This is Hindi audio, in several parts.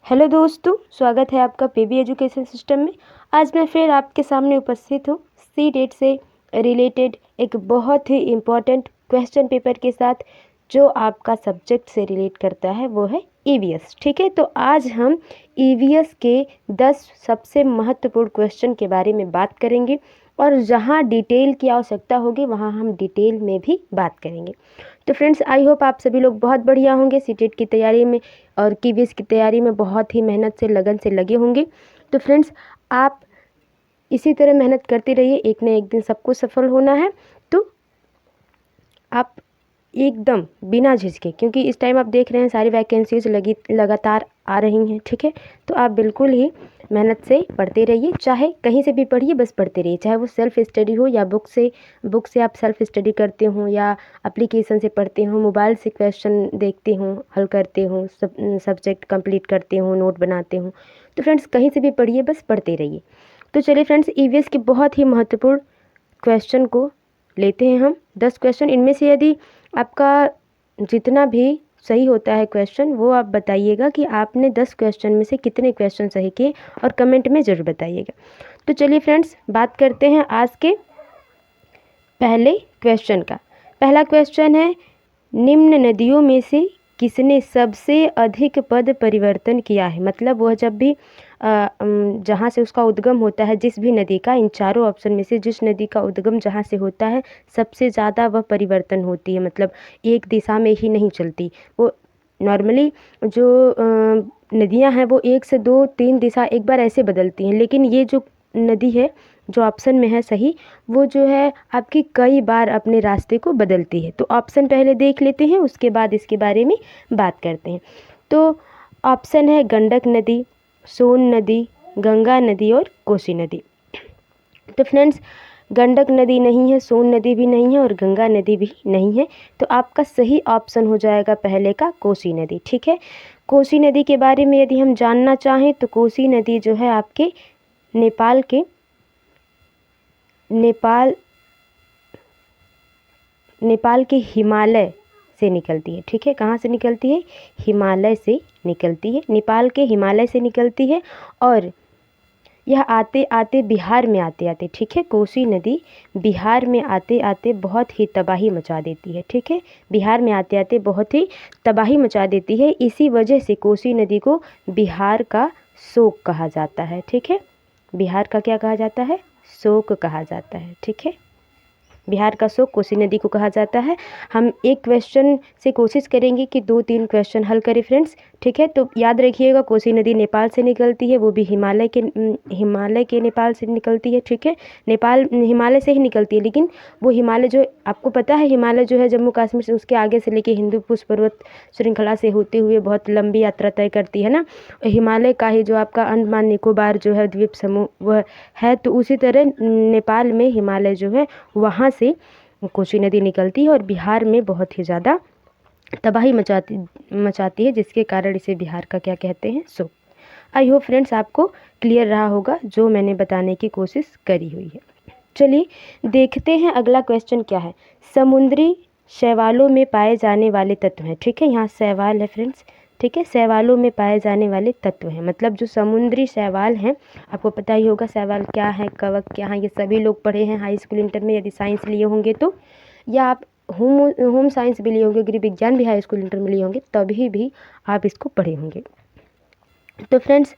हेलो दोस्तों, स्वागत है आपका पीबी एजुकेशन सिस्टम में। आज मैं फिर आपके सामने उपस्थित हूँ सी-टेट से रिलेटेड एक बहुत ही इम्पोर्टेंट क्वेश्चन पेपर के साथ, जो आपका सब्जेक्ट से रिलेट करता है, वो है ईवीएस। ठीक है, तो आज हम ईवीएस के 10 सबसे महत्वपूर्ण क्वेश्चन के बारे में बात करेंगे और जहाँ डिटेल की आवश्यकता होगी वहाँ हम डिटेल में भी बात करेंगे। तो फ्रेंड्स, आई होप आप सभी लोग बहुत बढ़िया होंगे, सी-टेट की तैयारी में और ईवीएस की तैयारी में बहुत ही मेहनत से लगन से लगे होंगे। तो फ्रेंड्स, आप इसी तरह मेहनत करते रहिए, एक न एक दिन सबको सफल होना है। तो आप एकदम बिना झिझके, क्योंकि इस टाइम आप देख रहे हैं सारी वैकेंसीज लगातार आ रही हैं। ठीक है, तो आप बिल्कुल ही मेहनत से पढ़ते रहिए, चाहे कहीं से भी पढ़िए, बस पढ़ते रहिए, चाहे वो सेल्फ स्टडी हो या बुक से आप सेल्फ स्टडी करते हो या एप्लीकेशन से पढ़ते हो, मोबाइल से क्वेश्चन देखते हो, हल करते हो, सब्जेक्ट कंप्लीट करते हो, नोट बनाते हो। तो फ्रेंड्स, कहीं से भी पढ़िए, बस पढ़ते रहिए। तो चलिए फ्रेंड्स, ईवीएस के बहुत ही महत्वपूर्ण क्वेश्चन को लेते हैं हम 10 क्वेश्चन। इनमें से यदि आपका जितना भी सही होता है क्वेश्चन, वो आप बताइएगा कि आपने 10 क्वेश्चन में से कितने क्वेश्चन सही किए, और कमेंट में ज़रूर बताइएगा। तो चलिए फ्रेंड्स, बात करते हैं आज के पहले क्वेश्चन का। पहला क्वेश्चन है, निम्न नदियों में से किसने सबसे अधिक पद परिवर्तन किया है। मतलब वह जब भी जहाँ से उसका उद्गम होता है, जिस भी नदी का, इन चारों ऑप्शन में से जिस नदी का उद्गम जहाँ से होता है, सबसे ज़्यादा वह परिवर्तन होती है। मतलब एक दिशा में ही नहीं चलती वो। नॉर्मली जो नदियाँ हैं वो 1 से 2 3 दिशा एक बार ऐसे बदलती हैं, लेकिन ये जो नदी है जो ऑप्शन में है सही, वो जो है आपकी कई बार अपने रास्ते को बदलती है। तो ऑप्शन पहले देख लेते हैं, उसके बाद इसके बारे में बात करते हैं। तो ऑप्शन है गंडक नदी, सोन नदी, गंगा नदी और कोसी नदी। तो फ्रेंड्स, गंडक नदी नहीं है, सोन नदी भी नहीं है और गंगा नदी भी नहीं है। तो आपका सही ऑप्शन हो जाएगा पहले का कोसी नदी। ठीक है, कोसी नदी के बारे में यदि हम जानना चाहें तो कोसी नदी जो है आपके नेपाल के हिमालय से निकलती है। ठीक है, कहाँ से निकलती है? हिमालय से निकलती है, नेपाल के हिमालय से निकलती है। और यह आते आते बिहार में आते, ठीक है, कोसी नदी बिहार में आते आते बहुत ही तबाही मचा देती है। ठीक है, बिहार में आते आते बहुत ही तबाही मचा देती है। इसी वजह से कोसी नदी को बिहार का शोक कहा जाता है। ठीक है, बिहार का क्या कहा जाता है? शोक कहा जाता है। ठीक है, बिहार का शोक कोसी नदी को कहा जाता है। हम एक क्वेश्चन से कोशिश करेंगे कि 2-3 क्वेश्चन हल करें फ्रेंड्स। ठीक है, तो याद रखिएगा, कोसी नदी नेपाल से निकलती है, वो भी हिमालय के नेपाल से निकलती है। ठीक है, नेपाल हिमालय से ही निकलती है, लेकिन वो हिमालय जो आपको पता है, हिमालय जो है जम्मू कश्मीर से, उसके आगे से लेके हिंदू कुश पर्वत श्रृंखला से होते हुए बहुत लंबी यात्रा तय करती है ना। हिमालय का ही जो आपका अंडमान निकोबार जो है द्वीप समूह वह है, तो उसी तरह नेपाल में हिमालय जो है वहाँ से कोसी नदी निकलती है और बिहार में बहुत ही ज़्यादा तबाही मचाती है, जिसके कारण इसे बिहार का क्या कहते हैं? शोक। आई होप फ्रेंड्स आपको क्लियर रहा होगा जो मैंने बताने की कोशिश करी हुई है। चलिए देखते हैं अगला क्वेश्चन क्या है। समुद्री शैवालों में पाए जाने वाले तत्व हैं। ठीक है, यहाँ शैवाल है फ्रेंड्स। ठीक है, शैवालों में पाए जाने वाले तत्व हैं, मतलब जो समुद्री शैवाल हैं, आपको पता ही होगा शैवाल क्या है, कवक क्या है, ये सभी लोग पढ़े हैं हाई स्कूल इंटर में, यदि साइंस लिए होंगे तो, या आप होम साइंस भी लिए होंगे, गृह विज्ञान भी हाई स्कूल इंटर में लिए होंगे, तभी भी आप इसको पढ़े होंगे। तो फ्रेंड्स,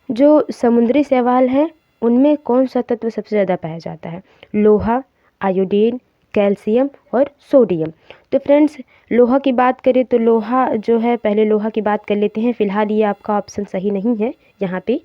जो समुद्री शैवाल है उनमें कौन सा तत्व सबसे ज़्यादा पाया जाता है? लोहा, आयोडीन, कैल्शियम और सोडियम। तो फ्रेंड्स, लोहा की बात करें तो लोहा जो है, पहले लोहा की बात कर लेते हैं। फिलहाल ये आपका ऑप्शन सही नहीं है यहाँ पे।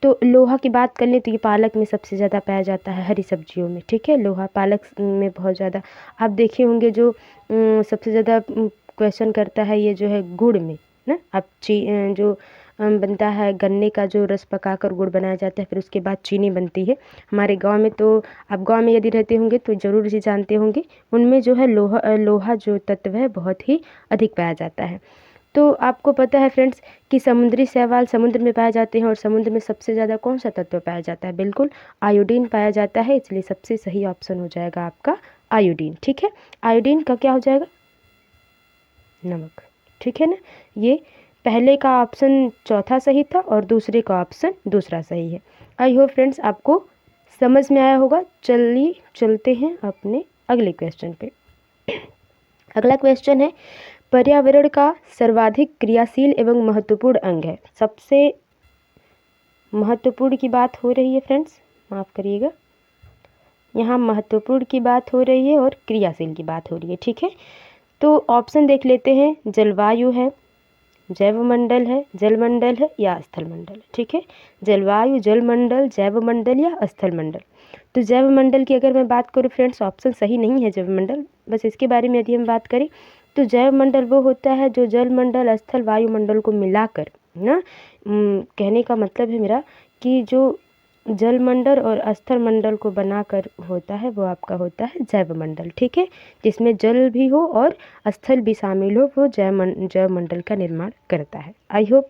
तो लोहा की बात कर लें तो ये पालक में सबसे ज़्यादा पाया जाता है, हरी सब्जियों में। ठीक है, लोहा पालक में बहुत ज़्यादा आप देखे होंगे। जो सबसे ज़्यादा क्वेश्चन करता है ये जो है गुड़ में ना, आप जो बनता है गन्ने का जो रस पकाकर गुड़ बनाया जाता है, फिर उसके बाद चीनी बनती है। हमारे गांव में तो, आप गांव में यदि रहते होंगे तो ज़रूर इसे जानते होंगे, उनमें जो है लोहा जो तत्व है बहुत ही अधिक पाया जाता है। तो आपको पता है फ्रेंड्स कि समुद्री शैवाल समुद्र में पाए जाते हैं, और समुद्र में सबसे ज़्यादा कौन सा तत्व पाया जाता है? बिल्कुल आयोडीन पाया जाता है, इसलिए सबसे सही ऑप्शन हो जाएगा आपका आयोडीन। ठीक है, आयोडीन का क्या हो जाएगा? नमक। ठीक है ना, ये पहले का ऑप्शन चौथा सही था और दूसरे का ऑप्शन दूसरा सही है। आई होप फ्रेंड्स आपको समझ में आया होगा। चलिए चलते हैं अपने अगले क्वेश्चन पे। अगला क्वेश्चन है, पर्यावरण का सर्वाधिक क्रियाशील एवं महत्वपूर्ण अंग है। सबसे महत्वपूर्ण की बात हो रही है फ्रेंड्स, माफ़ करिएगा, यहाँ महत्वपूर्ण की बात हो रही है और क्रियाशील की बात हो रही है, ठीक है। तो ऑप्शन देख लेते हैं, जलवायु है, जैवमंडल है, जलमंडल है या स्थलमंडल है, ठीक है। जलवायु, जलमंडल, जैवमंडल या स्थलमंडल। तो जैवमंडल की अगर मैं बात करूँ फ्रेंड्स, ऑप्शन सही नहीं है जैवमंडल। बस इसके बारे में यदि हम बात करें तो जैवमंडल वो होता है जो जलमंडल, स्थल, वायुमंडल को मिलाकर ना, कहने का मतलब है मेरा कि जो जलमंडल और स्थलमंडल को बनाकर होता है वो आपका होता है जैवमंडल, ठीक है। जिसमें जल भी हो और स्थल भी शामिल हो, वो जैवमंडल का निर्माण करता है। आई होप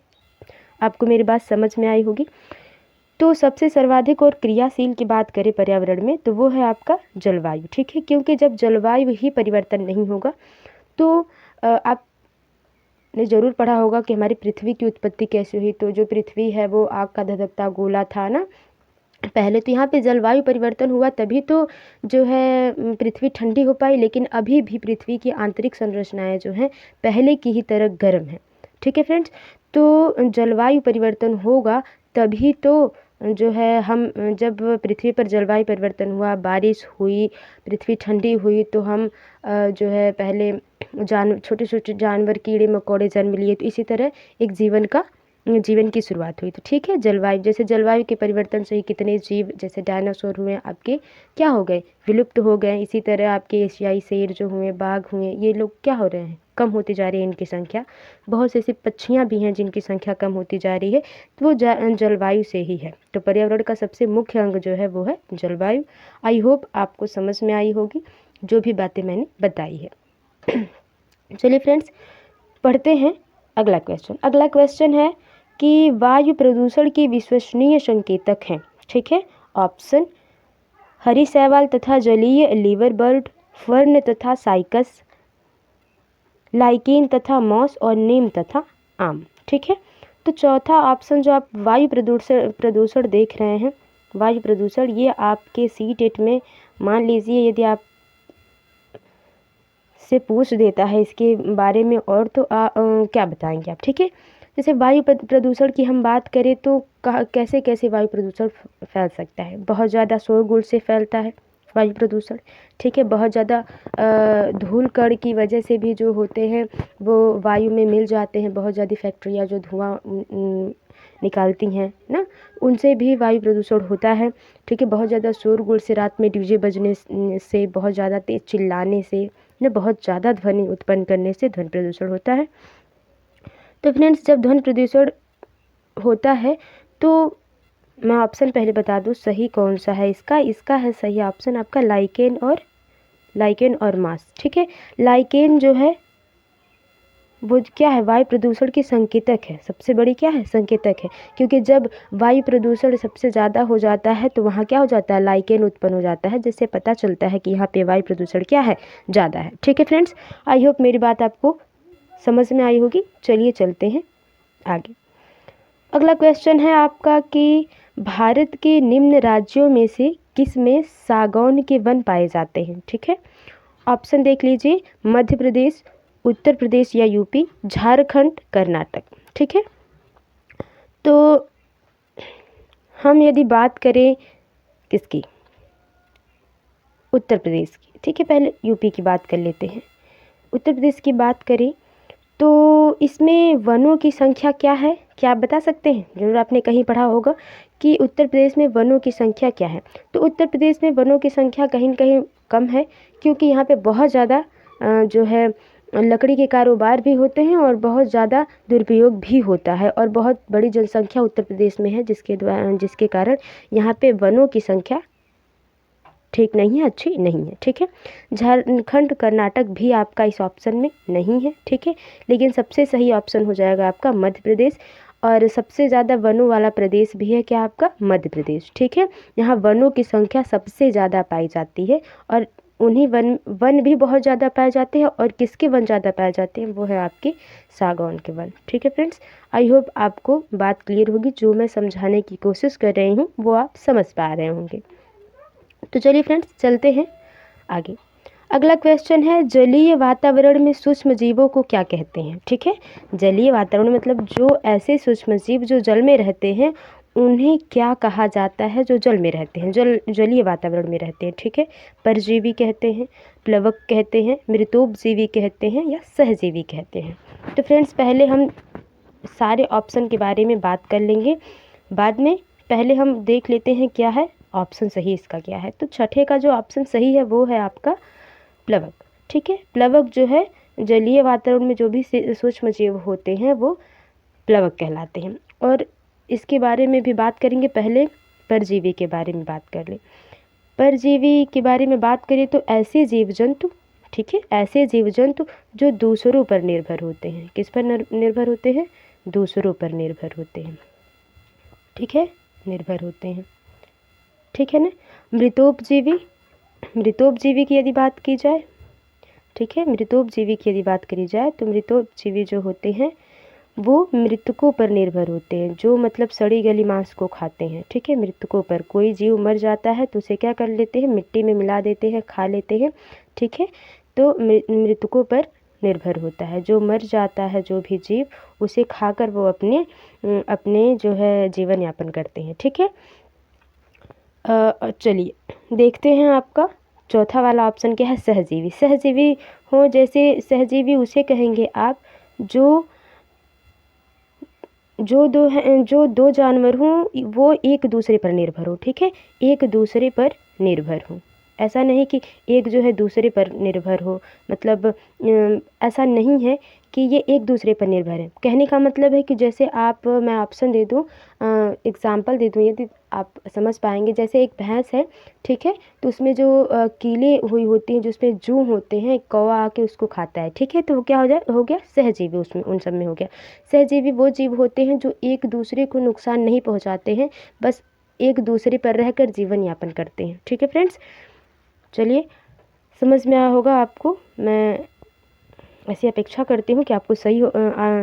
आपको मेरी बात समझ में आई होगी। तो सबसे सर्वाधिक और क्रियाशील की बात करें पर्यावरण में तो वो है आपका जलवायु, ठीक है। क्योंकि जब जलवायु ही परिवर्तन नहीं होगा तो आपने ज़रूर पढ़ा होगा कि हमारी पृथ्वी की उत्पत्ति कैसे हुई। तो जो पृथ्वी है वो आग का धधकता गोला था ना, पहले तो यहाँ पे जलवायु परिवर्तन हुआ तभी तो जो है पृथ्वी ठंडी हो पाई, लेकिन अभी भी पृथ्वी की आंतरिक संरचनाएं जो हैं पहले की ही तरह गर्म है, ठीक है फ्रेंड्स। तो जलवायु परिवर्तन होगा तभी तो जो है हम, जब पृथ्वी पर जलवायु परिवर्तन हुआ, बारिश हुई, पृथ्वी ठंडी हुई, तो हम जो है पहले छोटे छोटे जानवर, कीड़े मकोड़े जन्म लिए, तो इसी तरह एक जीवन की शुरुआत हुई। तो ठीक है, जलवायु, जैसे जलवायु के परिवर्तन से ही कितने जीव, जैसे डायनासोर हुए आपके क्या हो गए, विलुप्त हो गए। इसी तरह आपके एशियाई शेर जो हुए, बाघ हुए, ये लोग क्या हो रहे हैं, कम होती जा रही है इनकी संख्या। बहुत से ऐसी पक्षियाँ भी हैं जिनकी संख्या कम होती जा रही है, तो वो जलवायु से ही है। तो पर्यावरण का सबसे मुख्य अंग जो है वो है जलवायु। आई होप आपको समझ में आई होगी जो भी बातें मैंने बताई है। चलिए फ्रेंड्स पढ़ते हैं अगला क्वेश्चन। अगला क्वेश्चन है कि वायु प्रदूषण की विश्वसनीय संकेतक हैं, ठीक है। ऑप्शन, हरी शैवाल तथा जलीय लीवर बर्ड, फर्न तथा साइकस, लाइकेन तथा मॉस और नीम तथा आम, ठीक है। तो चौथा ऑप्शन जो आप वायु प्रदूषण देख रहे हैं, वायु प्रदूषण, ये आपके सी-टेट में मान लीजिए यदि आप से पूछ देता है इसके बारे में और तो क्या बताएंगे आप, ठीक है। जैसे वायु प्रदूषण की हम बात करें तो कैसे कैसे वायु प्रदूषण फैल सकता है। बहुत ज़्यादा शोरगुल से फैलता है वायु प्रदूषण, ठीक है। बहुत ज़्यादा धूल कण की वजह से भी जो होते हैं वो वायु में मिल जाते हैं। बहुत ज़्यादा फैक्ट्रियाँ जो धुआं निकालती हैं ना, उनसे भी वायु प्रदूषण होता है, ठीक है। बहुत ज़्यादा शोरगुल से, रात में डीजे बजने से, बहुत ज़्यादा तेज़ चिल्लाने से ना, बहुत ज़्यादा ध्वनि उत्पन्न करने से ध्वनि प्रदूषण होता है। तो फ्रेंड्स जब ध्वनि प्रदूषण होता है तो मैं ऑप्शन पहले बता दूं सही कौन सा है इसका है सही ऑप्शन आपका लाइकेन और मास, ठीक है। लाइकेन जो है वो क्या है, वायु प्रदूषण की संकेतक है, सबसे बड़ी क्या है, संकेतक है। क्योंकि जब वायु प्रदूषण सबसे ज़्यादा हो जाता है तो वहाँ क्या हो जाता है, लाइकेन उत्पन्न हो जाता है, जिससे पता चलता है कि यहाँ पे वायु प्रदूषण क्या है, ज़्यादा है, ठीक है फ्रेंड्स। आई होप मेरी बात आपको समझ में आई होगी। चलिए चलते हैं आगे। अगला क्वेश्चन है आपका कि भारत के निम्न राज्यों में से किस में सागौन के वन पाए जाते हैं, ठीक है। ऑप्शन देख लीजिए, मध्य प्रदेश, उत्तर प्रदेश या यूपी, झारखंड, कर्नाटक, ठीक है। तो हम यदि बात करें किसकी, उत्तर प्रदेश की, ठीक है। पहले यूपी की बात कर लेते हैं। उत्तर प्रदेश की बात करें तो इसमें वनों की संख्या क्या है, क्या आप बता सकते हैं? जरूर आपने कहीं पढ़ा होगा कि उत्तर प्रदेश में वनों की संख्या क्या है। तो उत्तर प्रदेश में वनों की संख्या कहीं न कहीं कम है, क्योंकि यहाँ पे बहुत ज़्यादा जो है लकड़ी के कारोबार भी होते हैं और बहुत ज़्यादा दुरुपयोग भी होता है, और बहुत बड़ी जनसंख्या उत्तर प्रदेश में है, जिसके कारण यहाँ पे वनों की संख्या ठीक नहीं है, अच्छी नहीं है, ठीक है। झारखंड, कर्नाटक भी आपका इस ऑप्शन में नहीं है, ठीक है। लेकिन सबसे सही ऑप्शन हो जाएगा आपका मध्य प्रदेश, और सबसे ज़्यादा वनों वाला प्रदेश भी है क्या आपका, मध्य प्रदेश, ठीक है। यहाँ वनों की संख्या सबसे ज़्यादा पाई जाती है, और उन्हीं वन वन भी बहुत ज़्यादा पाए जाते हैं। और किसके वन ज़्यादा पाए जाते हैं, वो है आपके सागौन के वन। ठीक है फ्रेंड्स, आई होप आपको बात क्लियर होगी। जो मैं समझाने की कोशिश कर रही हूँ वो आप समझ पा रहे होंगे। तो चलिए फ्रेंड्स, चलते हैं आगे। अगला क्वेश्चन है, जलीय वातावरण में सूक्ष्म जीवों को क्या कहते हैं। ठीक है, जलीय वातावरण मतलब जो ऐसे सूक्ष्म जीव जो जल में रहते हैं उन्हें क्या कहा जाता है, जो जल में रहते हैं, जलीय वातावरण में रहते हैं। ठीक है, परजीवी कहते हैं, प्लवक कहते हैं, मृतोपजीवी कहते हैं या सहजीवी कहते हैं। तो फ्रेंड्स, पहले हम सारे ऑप्शन के बारे में बात कर लेंगे बाद में। पहले हम देख लेते हैं क्या है ऑप्शन सही इसका क्या है। तो छठे का जो ऑप्शन सही है वो है आपका प्लवक। ठीक है, प्लवक जो है जलीय वातावरण में जो भी सूक्ष्म जीव होते हैं वो प्लवक कहलाते हैं। और इसके बारे में भी बात करेंगे। पहले परजीवी के बारे में बात कर ले। परजीवी के बारे में बात करें तो ऐसे जीव जंतु, ठीक है, ऐसे जीव जंतु जो दूसरों पर निर्भर होते हैं। किस पर निर्भर होते हैं, दूसरों पर निर्भर होते हैं। ठीक है, निर्भर होते हैं। ठीक है ना। मृतोपजीवी, मृतोपजीवी की यदि बात की जाए, ठीक है, मृतोपजीवी की यदि बात करी जाए तो मृतोपजीवी जो होते हैं वो मृतकों पर निर्भर होते हैं, जो मतलब सड़ी गली मांस को खाते हैं। ठीक है, मृतकों पर, कोई जीव मर जाता है तो उसे क्या कर लेते हैं, मिट्टी में मिला देते हैं, खा लेते हैं। ठीक है, तो मृतकों पर निर्भर होता है। जो मर जाता है जो भी जीव, उसे खाकर वो अपने जो है जीवन यापन करते हैं। ठीक है, चलिए देखते हैं आपका चौथा वाला ऑप्शन क्या है, सहजीवी। सहजीवी हो, जैसे सहजीवी उसे कहेंगे आप जो दो जानवर हों वो एक दूसरे पर निर्भर हो। ठीक है, एक दूसरे पर निर्भर हो। ऐसा नहीं कि एक जो है दूसरे पर निर्भर हो, मतलब ऐसा नहीं है कि ये एक दूसरे पर निर्भर है। कहने का मतलब है कि जैसे मैं ऑप्शन दे दूँ, एग्जाम्पल दे दूँ, यदि आप समझ पाएंगे। जैसे एक भैंस है, ठीक है, तो उसमें जो कीले हुई होती हैं, जो उसमें जू होते हैं, कौवा आके उसको खाता है। ठीक है, तो वो क्या हो गया सहजीवी, उसमें उन सब में हो गया। सहजीवी वो जीव होते हैं जो एक दूसरे को नुकसान नहीं पहुंचाते हैं, बस एक दूसरे पर रहकर जीवन यापन करते हैं। ठीक है फ्रेंड्स, चलिए समझ में आया होगा आपको। मैं ऐसी अपेक्षा करती हूँ कि आपको सही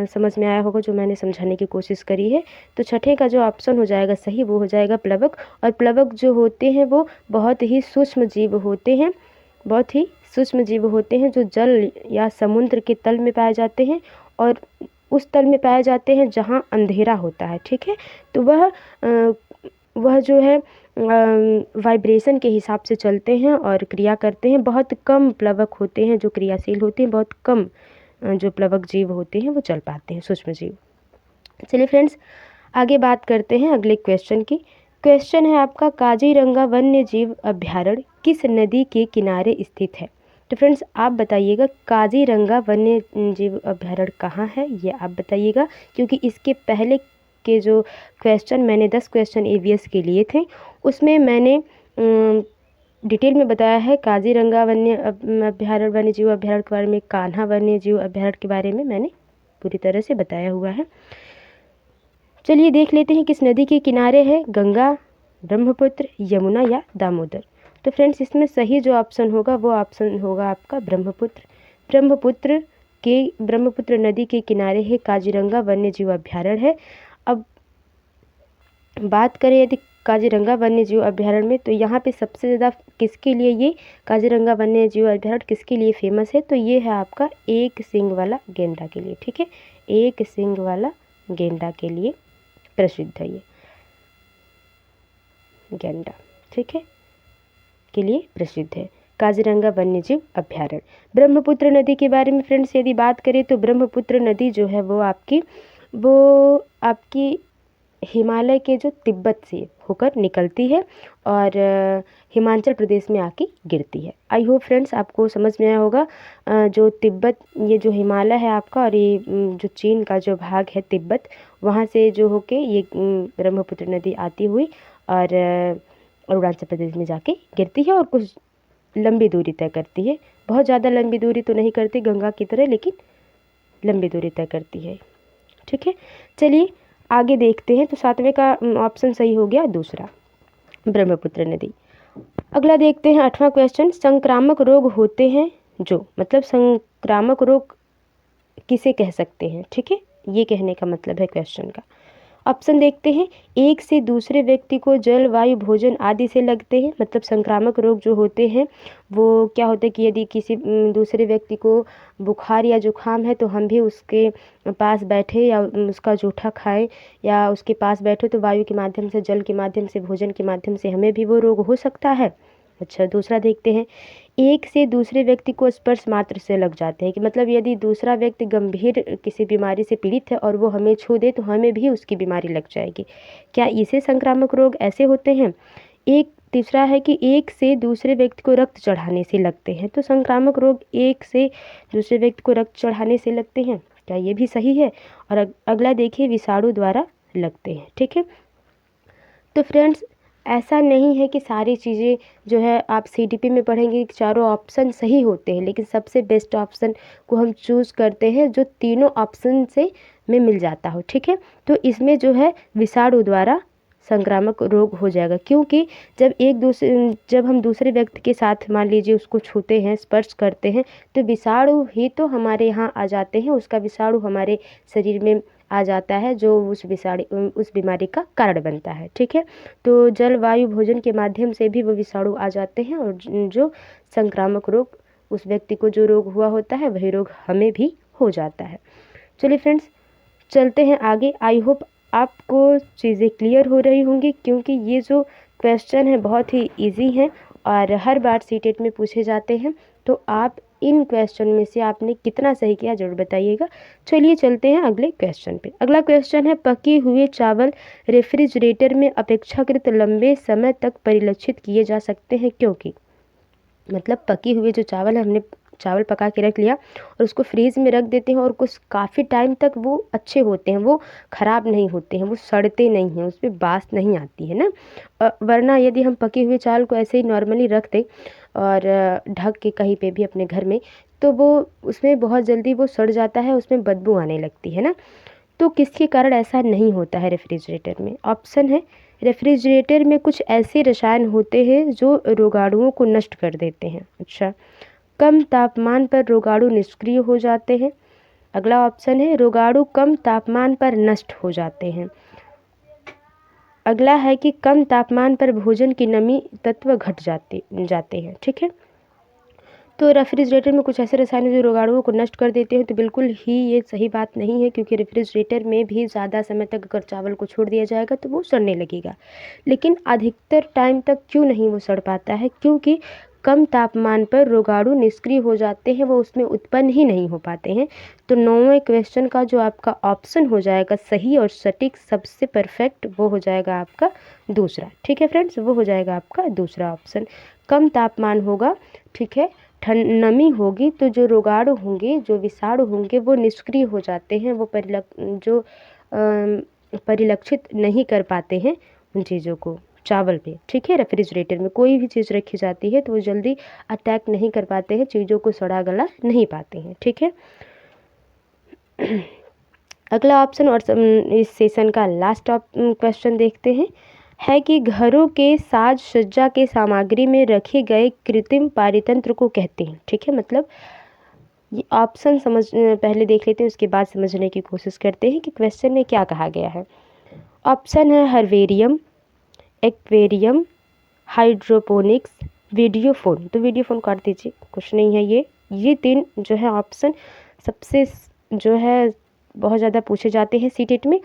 समझ में आया होगा जो मैंने समझाने की कोशिश करी है। तो छठे का जो ऑप्शन हो जाएगा सही वो हो जाएगा प्लवक। और प्लवक जो होते हैं वो बहुत ही सूक्ष्म जीव होते हैं, बहुत ही सूक्ष्म जीव होते हैं जो जल या समुद्र के तल में पाए जाते हैं और उस तल में पाए जाते हैं जहाँ अंधेरा होता है। ठीक है, तो वह जो है वाइब्रेशन के हिसाब से चलते हैं और क्रिया करते हैं। बहुत कम प्लवक होते हैं जो क्रियाशील होते हैं, बहुत कम जो प्लवक जीव होते हैं वो चल पाते हैं, सूक्ष्म जीव। चलिए फ्रेंड्स, आगे बात करते हैं अगले क्वेश्चन की। क्वेश्चन है आपका, काजीरंगा वन्य जीव अभ्यारण्य किस नदी के किनारे स्थित है। तो फ्रेंड्स आप बताइएगा काजीरंगा वन्य जीव अभ्यारण्य कहाँ है, ये आप बताइएगा। क्योंकि इसके पहले के जो क्वेश्चन मैंने 10 क्वेश्चन EVS के लिए थे उसमें मैंने डिटेल में बताया है काजीरंगा वन्य अभ्यारण्य, वन्य जीव अभ्यारण्य के बारे में, कान्हा वन्य जीव अभ्यारण्य के बारे में मैंने पूरी तरह से बताया हुआ है। चलिए देख लेते हैं किस नदी के किनारे है, गंगा, ब्रह्मपुत्र, यमुना या दामोदर। तो फ्रेंड्स इसमें सही जो ऑप्शन होगा वो ऑप्शन होगा आपका ब्रह्मपुत्र। ब्रह्मपुत्र नदी के किनारे है काजीरंगा वन्य जीव अभ्यारण्य है। अब बात करें यदि काजीरंगा वन्य जीव अभ्यारण्य में, तो यहाँ पे सबसे ज़्यादा किसके लिए, ये काजीरंगा वन्य जीव अभ्यारण्य किसके लिए फेमस है, तो ये है आपका एक सींग वाला गेंडा के लिए। ठीक है, एक सींग वाला गेंडा के लिए प्रसिद्ध है ये गेंडा। ठीक है, के लिए प्रसिद्ध है काजीरंगा वन्य जीव अभ्यारण्य। ब्रह्मपुत्र नदी के बारे में फ्रेंड्स यदि बात करें तो ब्रह्मपुत्र नदी जो है वो आपकी हिमालय के जो तिब्बत से होकर निकलती है और हिमाचल प्रदेश में आके गिरती है। आई होप फ्रेंड्स आपको समझ में आया होगा। जो तिब्बत, ये जो हिमालय है आपका और ये जो चीन का जो भाग है तिब्बत, वहाँ से जो होके ये ब्रह्मपुत्र नदी आती हुई और अरुणाचल प्रदेश में जाके गिरती है और कुछ लंबी दूरी तय करती है। बहुत ज़्यादा लंबी दूरी तो नहीं करती गंगा की तरह, लेकिन लंबी दूरी तय करती है। ठीक है, चलिए आगे देखते हैं। तो सातवें का ऑप्शन सही हो गया दूसरा, ब्रह्मपुत्र नदी। अगला देखते हैं 8वां क्वेश्चन, संक्रामक रोग होते हैं जो, मतलब संक्रामक रोग किसे कह सकते हैं, ठीक है, ये कहने का मतलब है क्वेश्चन का। ऑप्शन देखते हैं, एक से दूसरे व्यक्ति को जल, वायु, भोजन आदि से लगते हैं, मतलब संक्रामक रोग जो होते हैं वो क्या होता है कि यदि किसी दूसरे व्यक्ति को बुखार या जुखाम है तो हम भी उसके पास बैठे या उसका जूठा खाएं या उसके पास बैठे तो वायु के माध्यम से, जल के माध्यम से, भोजन के माध्यम से हमें भी वो रोग हो सकता है। अच्छा, दूसरा देखते हैं, एक से दूसरे व्यक्ति को स्पर्श मात्र से लग जाते हैं, कि मतलब यदि दूसरा व्यक्ति गंभीर किसी बीमारी से पीड़ित है और वो हमें छू दे तो हमें भी उसकी बीमारी लग जाएगी, क्या इसे संक्रामक रोग ऐसे होते हैं। एक तीसरा है कि एक से दूसरे व्यक्ति को रक्त चढ़ाने से लगते हैं, तो संक्रामक रोग एक से दूसरे व्यक्ति को रक्त चढ़ाने से लगते हैं, क्या ये भी सही है। और अगला देखिए, विषाणु द्वारा लगते हैं, ठीक है। तो फ्रेंड्स, ऐसा नहीं है कि सारी चीज़ें जो है आप सीडीपी में पढ़ेंगे कि चारों ऑप्शन सही होते हैं, लेकिन सबसे बेस्ट ऑप्शन को हम चूज़ करते हैं जो तीनों ऑप्शन से में मिल जाता हो, ठीक है। तो इसमें जो है विषाणु द्वारा संक्रामक रोग हो जाएगा, क्योंकि जब हम दूसरे व्यक्ति के साथ मान लीजिए उसको छूते हैं, स्पर्श करते हैं, तो विषाणु ही तो हमारे यहाँ आ जाते हैं, उसका विषाणु हमारे शरीर में आ जाता है जो उस बीमारी का कारण बनता है, ठीक है। तो जल, वायु, भोजन के माध्यम से भी वो विषाणु आ जाते हैं और जो संक्रामक रोग उस व्यक्ति को जो रोग हुआ होता है वही रोग हमें भी हो जाता है। चलिए फ्रेंड्स, चलते हैं आगे। आई होप आपको चीज़ें क्लियर हो रही होंगी, क्योंकि ये जो क्वेश्चन है बहुत ही इजी हैं और हर बार सीटेट में पूछे जाते हैं। तो आप इन क्वेश्चन में से आपने कितना सही किया ज़रूर बताइएगा। चलिए चलते हैं अगले क्वेश्चन पे। अगला क्वेश्चन है, पके हुए चावल रेफ्रिजरेटर में अपेक्षाकृत लंबे समय तक परिलक्षित किए जा सकते हैं, क्योंकि मतलब पके हुए जो चावल है, हमने चावल पका के रख लिया और उसको फ्रीज़ में रख देते हैं और कुछ काफ़ी टाइम तक वो अच्छे होते हैं, वो ख़राब नहीं होते हैं, वो सड़ते नहीं हैं, उस पर बास नहीं आती है ना। वरना यदि हम पके हुए चावल को ऐसे ही नॉर्मली रख दें और ढक के कहीं पे भी अपने घर में, तो वो उसमें बहुत जल्दी वो सड़ जाता है, उसमें बदबू आने लगती है ना। तो किसके कारण ऐसा नहीं होता है रेफ्रिजरेटर में। ऑप्शन है, रेफ्रिजरेटर में कुछ ऐसे रसायन होते हैं जो रोगाणुओं को नष्ट कर देते हैं। अच्छा, कम तापमान पर रोगाणु निष्क्रिय हो जाते हैं। अगला ऑप्शन है, रोगाणु कम तापमान पर नष्ट हो जाते हैं। अगला है कि कम तापमान पर भोजन की नमी तत्व घट जाते हैं, ठीक है। तो रेफ्रिजरेटर में कुछ ऐसे रसायन जो रोगाणुओं को नष्ट कर देते हैं, तो बिल्कुल ही ये सही बात नहीं है, क्योंकि रेफ्रिजरेटर में भी ज़्यादा समय तक अगर चावल को छोड़ दिया जाएगा तो वो सड़ने लगेगा। लेकिन अधिकतर टाइम तक क्यों नहीं वो सड़ पाता है, क्योंकि कम तापमान पर रोगाणु निष्क्रिय हो जाते हैं, वो उसमें उत्पन्न ही नहीं हो पाते हैं। तो 9वें क्वेश्चन का जो आपका ऑप्शन हो जाएगा सही और सटीक, सबसे परफेक्ट, वो हो जाएगा आपका दूसरा, ठीक है फ्रेंड्स, वो हो जाएगा आपका दूसरा ऑप्शन। कम तापमान होगा, ठीक है, नमी होगी, तो जो रोगाणु होंगे, जो विषाणु होंगे, वो निष्क्रिय हो जाते हैं, वो परिलक्षित नहीं कर पाते हैं उन चीज़ों को चावल पे, ठीक है। रेफ्रिजरेटर में कोई भी चीज़ रखी जाती है तो वो जल्दी अटैक नहीं कर पाते हैं, चीज़ों को सड़ा गला नहीं पाते हैं, ठीक है। अगला ऑप्शन और इस सेशन का लास्ट क्वेश्चन देखते हैं, है कि घरों के साज सज्जा के सामग्री में रखे गए कृत्रिम पारितंत्र को कहते हैं, ठीक है। मतलब ये ऑप्शन पहले देख लेते हैं, उसके बाद समझने की कोशिश करते हैं कि क्वेश्चन में क्या कहा गया है। ऑप्शन है हर्बेरियम, एक्वेरियम, हाइड्रोपोनिक्स, वीडियोफोन। तो वीडियोफोन काट दीजिए, कुछ नहीं है ये 3 जो है ऑप्शन सबसे जो है बहुत ज़्यादा पूछे जाते हैं सीटेट में,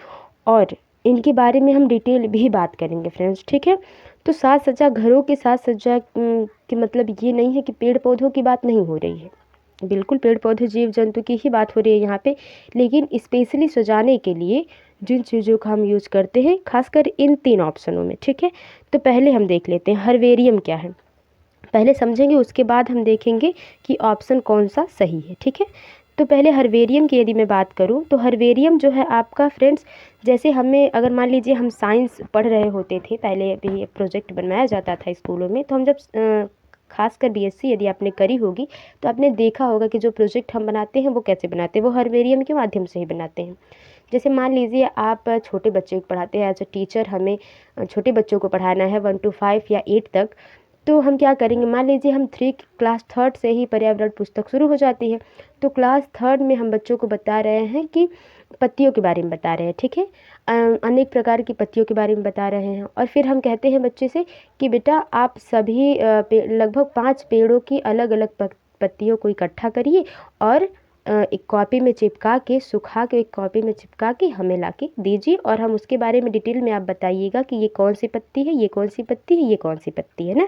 और इनके बारे में हम डिटेल भी बात करेंगे फ्रेंड्स, ठीक है। तो साज सज्जा, घरों के साज सज्जा के मतलब ये नहीं है कि पेड़ पौधों की बात नहीं हो रही है, बिल्कुल पेड़ पौधे जीव जंतु की ही बात हो रही है यहाँ पे, लेकिन स्पेशली सजाने के लिए जिन चीज़ों का हम यूज़ करते हैं, खासकर इन 3 ऑप्शनों में, ठीक है। तो पहले हम देख लेते हैं हर्बेरियम क्या है, पहले समझेंगे, उसके बाद हम देखेंगे कि ऑप्शन कौन सा सही है, ठीक है। तो पहले हर्बेरियम की यदि मैं बात करूं, तो हर्बेरियम जो है आपका फ्रेंड्स, जैसे हमें अगर मान लीजिए हम साइंस पढ़ रहे होते थे, पहले भी प्रोजेक्ट बनवाया जाता था स्कूलों में, तो हम जब खासकर बीएससी यदि आपने करी होगी तो आपने देखा होगा कि जो प्रोजेक्ट हम बनाते हैं वो कैसे बनाते हैं, वो हर्बेरियम के माध्यम से ही बनाते हैं। जैसे मान लीजिए आप छोटे बच्चे को पढ़ाते हैं, एज अ टीचर हमें छोटे बच्चों को पढ़ाना है 1 to 5 या 8 तक, तो हम क्या करेंगे, मान लीजिए हम क्लास थर्ड से ही पर्यावरण पुस्तक शुरू हो जाती है, तो क्लास थर्ड में हम बच्चों को बता रहे हैं कि पत्तियों के बारे में बता रहे हैं, ठीक है, अनेक प्रकार की पत्तियों के बारे में बता रहे हैं। और फिर हम कहते हैं बच्चे से कि बेटा आप सभी लगभग 5 पेड़ों की अलग अलग पत्तियों को इकट्ठा करिए और एक कॉपी में चिपका के, सुखा के एक कॉपी में चिपका के हमें ला के दीजिए, और हम उसके बारे में डिटेल में आप बताइएगा कि ये कौन सी पत्ती है, ये कौन सी पत्ती है, ये कौन सी पत्ती है ना।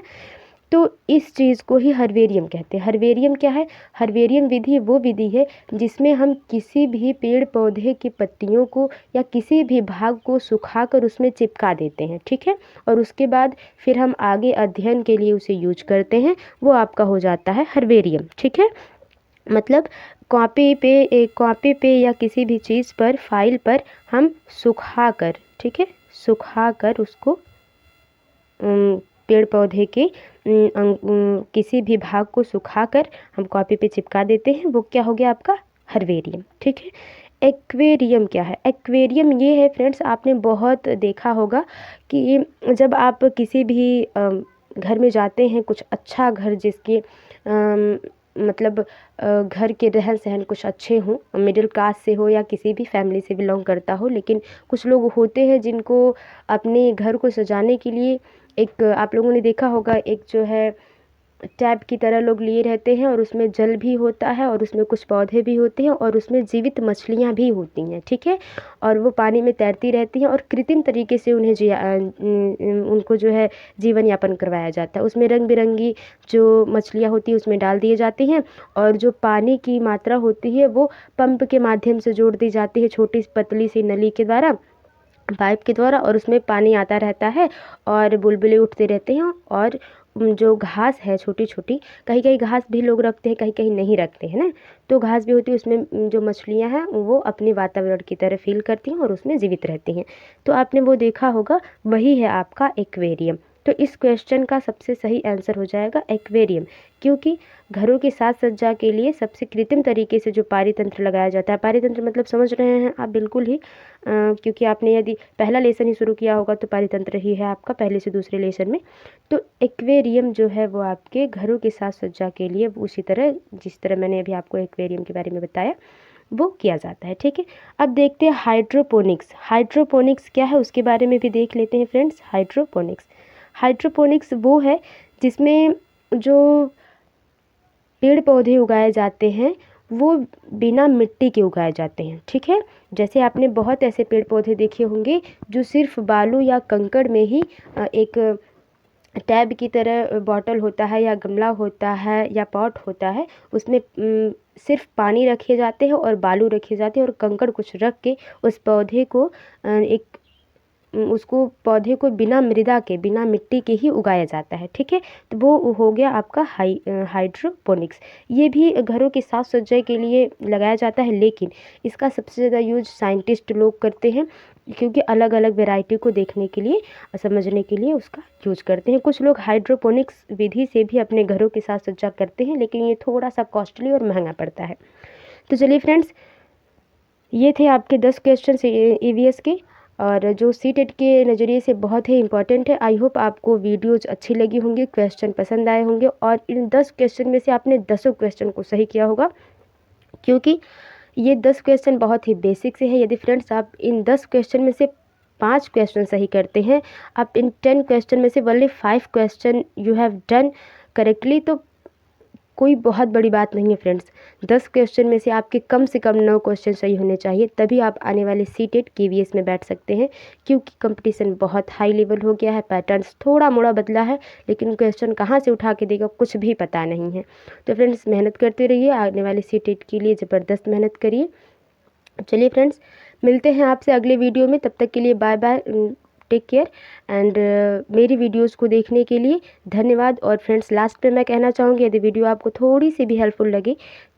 तो इस चीज़ को ही हर्बेरियम कहते हैं। हर्बेरियम क्या है? हर्बेरियम विधि वो विधि है जिसमें हम किसी भी पेड़ पौधे की पत्तियों को या किसी भी भाग को सुखाकर उसमें चिपका देते हैं, ठीक है, और उसके बाद फिर हम आगे अध्ययन के लिए उसे यूज करते हैं, वो आपका हो जाता है हर्बेरियम, ठीक है। मतलब कॉपी पे या किसी भी चीज़ पर, फाइल पर हम सुखाकर, ठीक है, सुखाकर उसको पेड़ पौधे के किसी भी भाग को सुखाकर हम कॉपी पे चिपका देते हैं, वो क्या हो गया आपका हर्बेरियम, ठीक है। एक्वेरियम क्या है? एक्वेरियम ये है फ्रेंड्स, आपने बहुत देखा होगा कि जब आप किसी भी घर में जाते हैं, कुछ अच्छा घर जिसके मतलब घर के रहन सहन कुछ अच्छे हों, मिडिल क्लास से हो या किसी भी फैमिली से बिलोंग करता हो, लेकिन कुछ लोग होते हैं जिनको अपने घर को सजाने के लिए एक, आप लोगों ने देखा होगा, एक जो है टैब की तरह लोग लिए रहते हैं और उसमें जल भी होता है और उसमें कुछ पौधे भी होते हैं और उसमें जीवित मछलियाँ भी होती हैं, ठीक है, और वो पानी में तैरती रहती हैं और कृत्रिम तरीके से उनको जो है जीवन यापन करवाया जाता है। उसमें रंग बिरंगी जो मछलियाँ होती हैं उसमें डाल दी जाती हैं और जो पानी की मात्रा होती है वो पंप के माध्यम से जोड़ दी जाती है, छोटी पतली सी नली के द्वारा, पाइप के द्वारा, और उसमें पानी आता रहता है और बुलबुले उठते रहते हैं। और जो घास है छोटी छोटी, कहीं कहीं घास भी लोग रखते हैं, कहीं कहीं नहीं रखते हैं ना, तो घास भी होती है उसमें, जो मछलियां हैं वो अपने वातावरण की तरह फील करती हैं और उसमें जीवित रहती हैं। तो आपने वो देखा होगा, वही है आपका एक्वेरियम। तो इस क्वेश्चन का सबसे सही आंसर हो जाएगा एक्वेरियम, क्योंकि घरों की साज सज्जा के लिए सबसे कृत्रिम तरीके से जो पारितंत्र लगाया जाता है, पारितंत्र मतलब समझ रहे हैं आप बिल्कुल ही, क्योंकि आपने यदि पहला लेसन ही शुरू किया होगा तो पारितंत्र ही है आपका पहले से दूसरे लेसन में। तो एक्वेरियम जो है वो आपके घरों के साज सज्जा के लिए उसी तरह, जिस तरह मैंने अभी आपको एक्वेरियम के बारे में बताया, वो किया जाता है, ठीक है। अब देखते हैं हाइड्रोपोनिक्स। हाइड्रोपोनिक्स क्या है उसके बारे में भी देख लेते हैं फ्रेंड्स। हाइड्रोपोनिक्स वो है जिसमें जो पेड़ पौधे उगाए जाते हैं वो बिना मिट्टी के उगाए जाते हैं, ठीक है। जैसे आपने बहुत ऐसे पेड़ पौधे देखे होंगे जो सिर्फ बालू या कंकड़ में ही एक टैब की तरह बॉटल होता है या गमला होता है या पॉट होता है, उसमें सिर्फ पानी रखे जाते हैं और बालू रखे जाते हैं और कंकड़ कुछ रख के उस पौधे को उसको पौधे को बिना मृदा के, बिना मिट्टी के ही उगाया जाता है, ठीक है। तो वो हो गया आपका हाइड्रोपोनिक्स। ये भी घरों की साज सज्जा के लिए लगाया जाता है, लेकिन इसका सबसे ज़्यादा यूज साइंटिस्ट लोग करते हैं, क्योंकि अलग अलग वैरायटी को देखने के लिए, समझने के लिए उसका यूज करते हैं। कुछ लोग हाइड्रोपोनिक्स विधि से भी अपने घरों की साज सज्जा करते हैं, लेकिन ये थोड़ा सा कॉस्टली और महंगा पड़ता है। तो चलिए फ्रेंड्स, ये थे आपके 10 क्वेश्चन EVS के, और जो सीटेट के नज़रिए से बहुत ही इंपॉर्टेंट है। आई होप आपको वीडियोज अच्छी लगी होंगी, क्वेश्चन पसंद आए होंगे, और इन 10 क्वेश्चन में से आपने 10 क्वेश्चन को सही किया होगा, क्योंकि ये 10 क्वेश्चन बहुत ही बेसिक से है। यदि फ्रेंड्स आप इन 10 क्वेश्चन में से 5 क्वेश्चन सही करते हैं, आप इन 10 क्वेश्चन में से only 5 question you have done correctly, तो कोई बहुत बड़ी बात नहीं है फ्रेंड्स। 10 क्वेश्चन में से आपके कम से कम 9 क्वेश्चन सही होने चाहिए, तभी आप आने वाले सीटेट KVS में बैठ सकते हैं, क्योंकि कंपटीशन बहुत हाई लेवल हो गया है। पैटर्न्स थोड़ा मोड़ा बदला है, लेकिन क्वेश्चन कहाँ से उठा के देगा कुछ भी पता नहीं है। तो फ्रेंड्स मेहनत करते रहिए, आने वाले सीटेट के लिए ज़बरदस्त मेहनत करिए। चलिए फ्रेंड्स, मिलते हैं आपसे अगले वीडियो में, तब तक के लिए bye bye, take care and मेरी वीडियोस को देखने के लिए धन्यवाद। और फ्रेंड्स लास्ट पे मैं कहना चाहूँगी, यदि वीडियो आपको थोड़ी सी भी हेल्पफुल लगे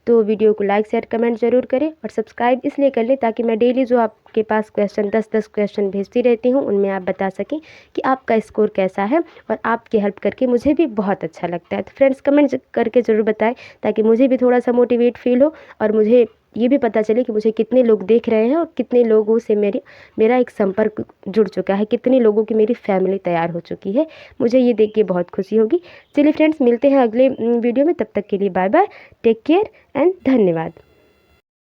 तो वीडियो को लाइक शेयर कमेंट ज़रूर करें, और सब्सक्राइब इसलिए कर लें ताकि मैं डेली जो आपके पास क्वेश्चन 10-10 क्वेश्चन भेजती रहती हूँ, उनमें आप बता सकें कि आपका स्कोर कैसा है, और आपकी हेल्प करके मुझे भी बहुत अच्छा लगता है। तो फ्रेंड्स कमेंट करके ज़रूर बताएं, ताकि मुझे भी थोड़ा सा मोटिवेट फील हो और मुझे ये भी पता चले कि मुझे कितने लोग देख रहे हैं और कितने लोगों से मेरा एक संपर्क जुड़ चुका है, कितने लोगों की मेरी फैमिली तैयार हो चुकी है। मुझे ये देख के बहुत खुशी होगी। चलिए फ्रेंड्स, मिलते हैं अगले वीडियो में, तब तक के लिए bye bye, take care and धन्यवाद।